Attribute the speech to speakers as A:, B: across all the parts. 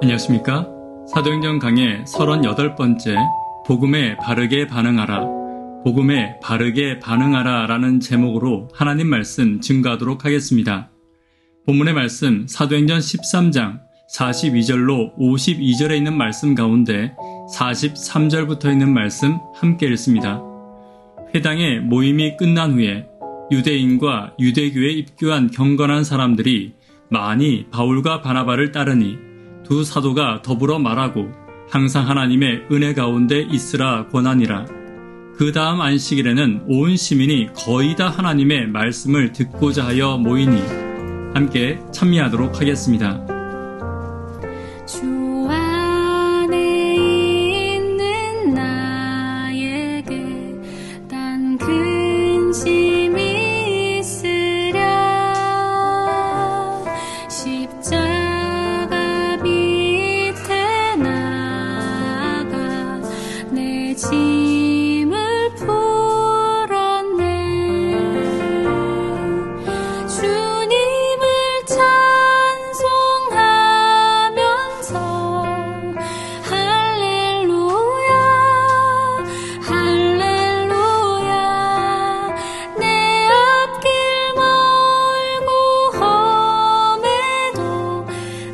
A: 안녕하십니까? 사도행전 강의 38번째 복음에 바르게 반응하라, 복음에 바르게 반응하라 라는 제목으로 하나님 말씀 증거하도록 하겠습니다. 본문의 말씀 사도행전 13장 42절로 52절에 있는 말씀 가운데 43절부터 있는 말씀 함께 읽습니다. 회당의 모임이 끝난 후에 유대인과 유대교에 입교한 경건한 사람들이 많이 바울과 바나바를 따르니 두 사도가 더불어 말하고 항상 하나님의 은혜 가운데 있으라 권하니라. 그 다음 안식일에는 온 시민이 거의 다 하나님의 말씀을 듣고자 하여 모이니 함께 참여하도록 하겠습니다.
B: 주 안에 있는 나에게 단 근심이 있으랴. 십자가 밑에 나가 내 짐을 풀었네. 주님을 찬송하면서 할렐루야 할렐루야. 내 앞길 멀고 험해도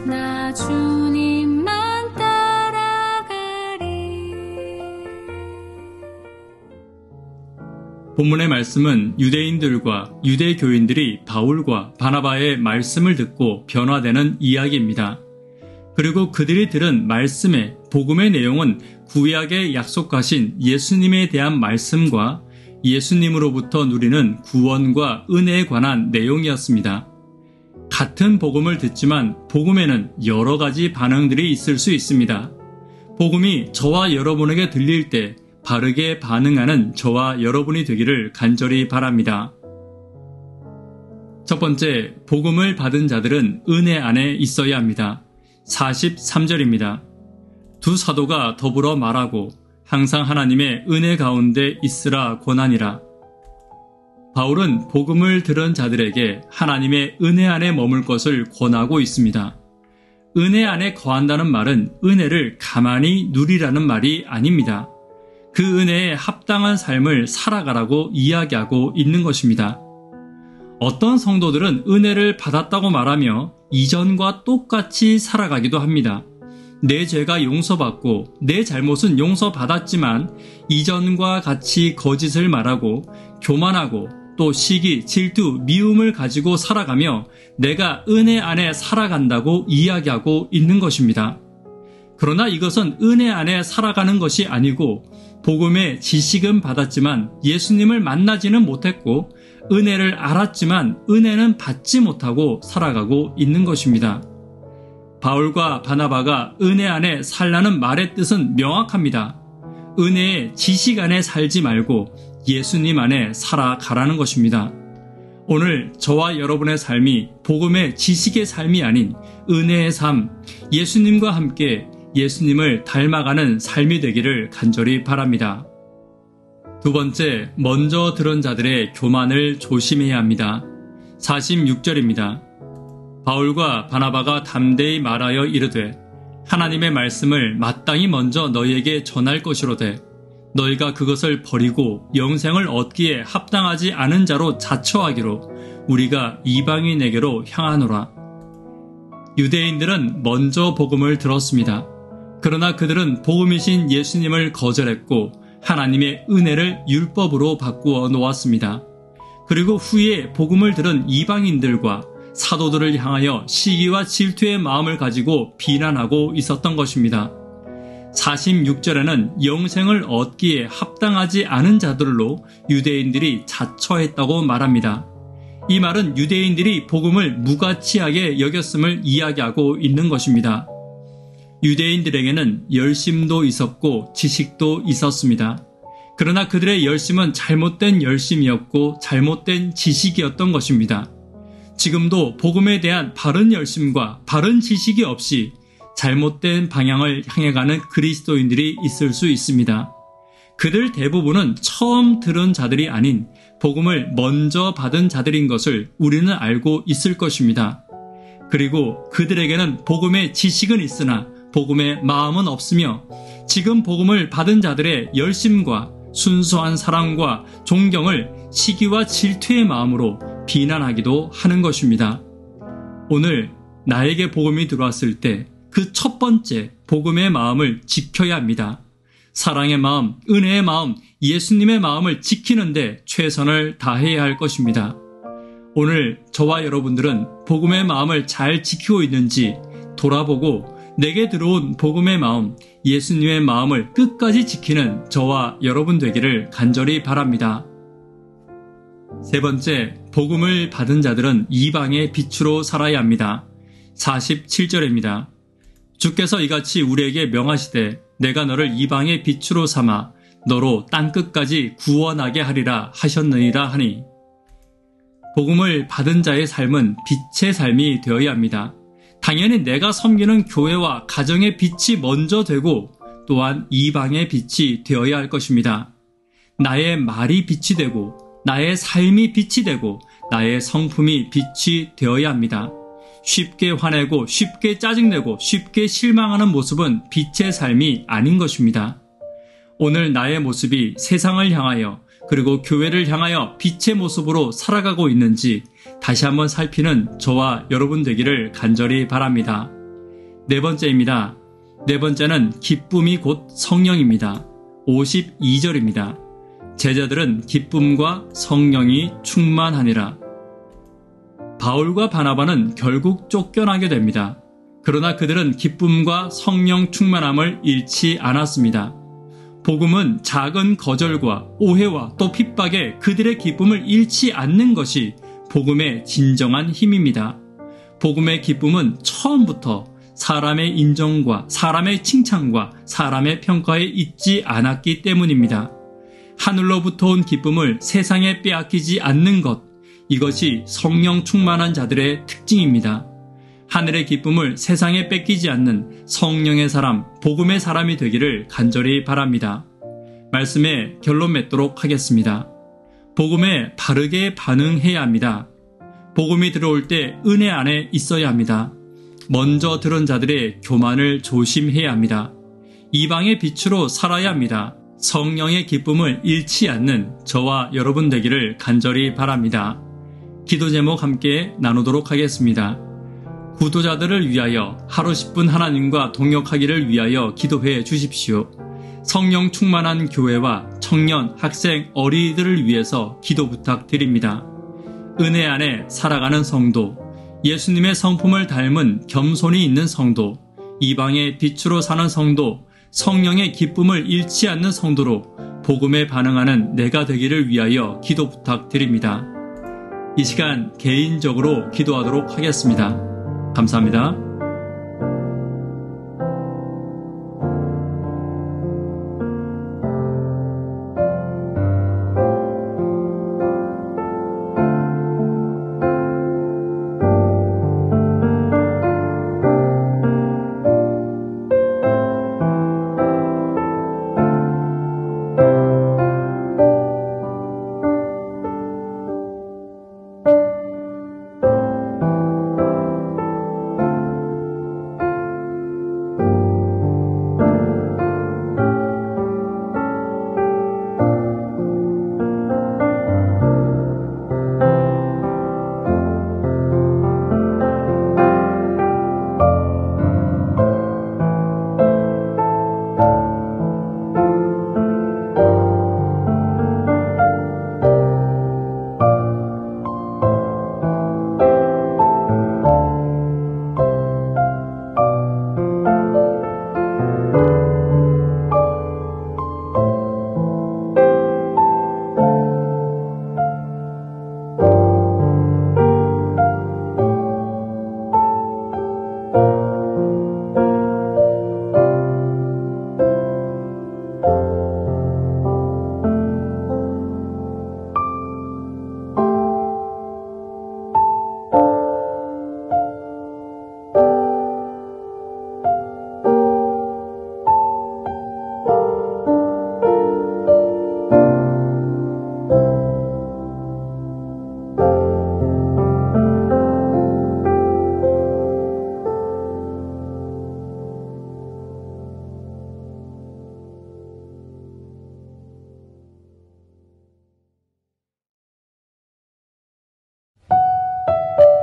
B: 나 주님만 따라가리.
A: 본문의 말씀은 유대인들과 유대교인들이 바울과 바나바의 말씀을 듣고 변화되는 이야기입니다. 그리고 그들이 들은 말씀의 복음의 내용은 구약에 약속하신 예수님에 대한 말씀과 예수님으로부터 누리는 구원과 은혜에 관한 내용이었습니다. 같은 복음을 듣지만 복음에는 여러 가지 반응들이 있을 수 있습니다. 복음이 저와 여러분에게 들릴 때 바르게 반응하는 저와 여러분이 되기를 간절히 바랍니다. 첫 번째, 복음을 받은 자들은 은혜 안에 있어야 합니다. 43절입니다. 두 사도가 더불어 말하고 항상 하나님의 은혜 가운데 있으라 권하니라. 바울은 복음을 들은 자들에게 하나님의 은혜 안에 머물 것을 권하고 있습니다. 은혜 안에 거한다는 말은 은혜를 가만히 누리라는 말이 아닙니다. 그 은혜에 합당한 삶을 살아가라고 이야기하고 있는 것입니다. 어떤 성도들은 은혜를 받았다고 말하며 이전과 똑같이 살아가기도 합니다. 내 죄가 용서받고 내 잘못은 용서받았지만 이전과 같이 거짓을 말하고 교만하고 또 시기, 질투, 미움을 가지고 살아가며 내가 은혜 안에 살아간다고 이야기하고 있는 것입니다. 그러나 이것은 은혜 안에 살아가는 것이 아니고 복음의 지식은 받았지만 예수님을 만나지는 못했고 은혜를 알았지만 은혜는 받지 못하고 살아가고 있는 것입니다. 바울과 바나바가 은혜 안에 살라는 말의 뜻은 명확합니다. 은혜의 지식 안에 살지 말고 예수님 안에 살아가라는 것입니다. 오늘 저와 여러분의 삶이 복음의 지식의 삶이 아닌 은혜의 삶, 예수님과 함께 예수님을 닮아가는 삶이 되기를 간절히 바랍니다. 두 번째, 먼저 들은 자들의 교만을 조심해야 합니다. 46절입니다. 바울과 바나바가 담대히 말하여 이르되 하나님의 말씀을 마땅히 먼저 너희에게 전할 것이로되 너희가 그것을 버리고 영생을 얻기에 합당하지 않은 자로 자처하기로 우리가 이방인에게로 향하노라. 유대인들은 먼저 복음을 들었습니다. 그러나 그들은 복음이신 예수님을 거절했고 하나님의 은혜를 율법으로 바꾸어 놓았습니다. 그리고 후에 복음을 들은 이방인들과 사도들을 향하여 시기와 질투의 마음을 가지고 비난하고 있었던 것입니다. 46절에는 영생을 얻기에 합당하지 않은 자들로 유대인들이 자처했다고 말합니다. 이 말은 유대인들이 복음을 무가치하게 여겼음을 이야기하고 있는 것입니다. 유대인들에게는 열심도 있었고 지식도 있었습니다. 그러나 그들의 열심은 잘못된 열심이었고 잘못된 지식이었던 것입니다. 지금도 복음에 대한 바른 열심과 바른 지식이 없이 잘못된 방향을 향해 가는 그리스도인들이 있을 수 있습니다. 그들 대부분은 처음 들은 자들이 아닌 복음을 먼저 받은 자들인 것을 우리는 알고 있을 것입니다. 그리고 그들에게는 복음의 지식은 있으나 복음의 마음은 없으며 지금 복음을 받은 자들의 열심과 순수한 사랑과 존경을 시기와 질투의 마음으로 비난하기도 하는 것입니다. 오늘 나에게 복음이 들어왔을 때 그 첫 번째 복음의 마음을 지켜야 합니다. 사랑의 마음, 은혜의 마음, 예수님의 마음을 지키는데 최선을 다해야 할 것입니다. 오늘 저와 여러분들은 복음의 마음을 잘 지키고 있는지 돌아보고 내게 들어온 복음의 마음, 예수님의 마음을 끝까지 지키는 저와 여러분 되기를 간절히 바랍니다. 세 번째, 복음을 받은 자들은 이방의 빛으로 살아야 합니다. 47절입니다. 주께서 이같이 우리에게 명하시되 내가 너를 이방의 빛으로 삼아 너로 땅끝까지 구원하게 하리라 하셨느니라 하니, 복음을 받은 자의 삶은 빛의 삶이 되어야 합니다. 당연히 내가 섬기는 교회와 가정의 빛이 먼저 되고 또한 이방의 빛이 되어야 할 것입니다. 나의 말이 빛이 되고 나의 삶이 빛이 되고 나의 성품이 빛이 되어야 합니다. 쉽게 화내고 쉽게 짜증내고 쉽게 실망하는 모습은 빛의 삶이 아닌 것입니다. 오늘 나의 모습이 세상을 향하여 그리고 교회를 향하여 빛의 모습으로 살아가고 있는지 다시 한번 살피는 저와 여러분 되기를 간절히 바랍니다. 네 번째입니다. 네 번째는 기쁨이 곧 성령입니다. 52절입니다. 제자들은 기쁨과 성령이 충만하니라. 바울과 바나바는 결국 쫓겨나게 됩니다. 그러나 그들은 기쁨과 성령 충만함을 잃지 않았습니다. 복음은 작은 거절과 오해와 또 핍박에 그들의 기쁨을 잃지 않는 것이 복음의 진정한 힘입니다. 복음의 기쁨은 처음부터 사람의 인정과 사람의 칭찬과 사람의 평가에 있지 않았기 때문입니다. 하늘로부터 온 기쁨을 세상에 빼앗기지 않는 것, 이것이 성령 충만한 자들의 특징입니다. 하늘의 기쁨을 세상에 뺏기지 않는 성령의 사람, 복음의 사람이 되기를 간절히 바랍니다. 말씀에 결론 맺도록 하겠습니다. 복음에 바르게 반응해야 합니다. 복음이 들어올 때 은혜 안에 있어야 합니다. 먼저 들은 자들의 교만을 조심해야 합니다. 이방의 빛으로 살아야 합니다. 성령의 기쁨을 잃지 않는 저와 여러분 되기를 간절히 바랍니다. 기도 제목 함께 나누도록 하겠습니다. 구도자들을 위하여 하루 10분 하나님과 동역하기를 위하여 기도해 주십시오. 성령 충만한 교회와 청년, 학생, 어린이들을 위해서 기도 부탁드립니다. 은혜 안에 살아가는 성도, 예수님의 성품을 닮은 겸손이 있는 성도, 이방의 빛으로 사는 성도, 성령의 기쁨을 잃지 않는 성도로 복음에 반응하는 내가 되기를 위하여 기도 부탁드립니다. 이 시간 개인적으로 기도하도록 하겠습니다. 감사합니다.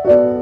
B: 할렐루야